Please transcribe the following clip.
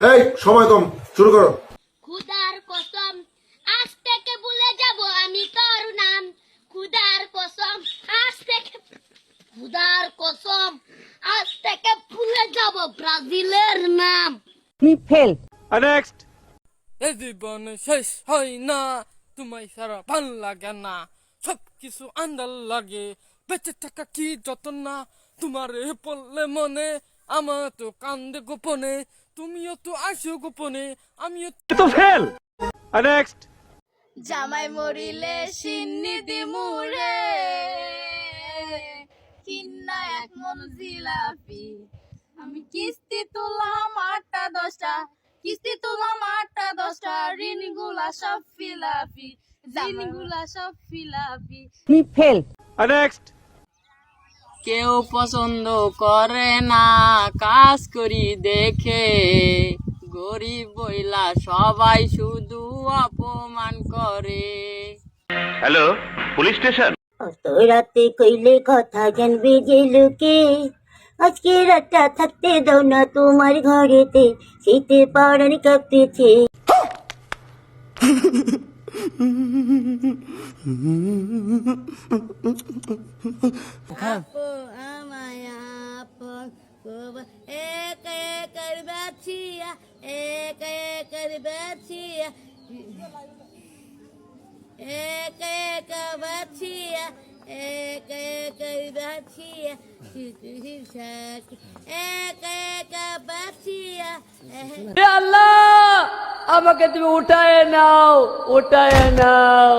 এই সময় কম, শুরু করো। খুদার কসম আজ থেকে ভুলে যাব আমি তোর নাম। খুদার কসম আজ থেকে খুদার কসম আজ থেকে ভুলে যাব ব্রাজিলের নাম। তুমি ফেল। নেক্সট। এ জীবন শেষ হয় না, তোমায় সারা ভাল লাগে না, সব কিছু আন্দাল লাগে, বেঁচে থাকা কি যত না, তোমার পড়লে মনে আমার তো কান্দে গোপনে, তুমিও তো আসো গোপনে, আমিও তো ফেল। নেক্সট। জামাই মরিলে সিন্নি দিমুরে কিন্না এক মন জিলাপি। আমি কিস্তি তুললাম 8টা 10টা, কিস্তি তুললাম 8টা 10টা, ঋণগুলা সব ফিলাপি, ঋণগুলা সব ফিলাপি। তুমি ফেল। নেক্সট। কেউ পছন্দ করে না কাজ করি দেখে, গরিব বইলা সবাই শুধু অপমান করে। Hello, police station. অত রাতে কইলে কথা জানবে যে লোকে, আজকে রাতটা থাকতে দাও না তোমার ঘরেতে, শীতে পাড়ানি কাঁপতেছে। আপো আমায় আপন এক একর বাছিয়া, এক একর বাছিয়া, এক এক বাছিয়া, এক এক বাছিয়া, এক এক বাছিয়া। আল্লাহ, আমাকে তুমি উঠায় নাও, উঠায় নাও।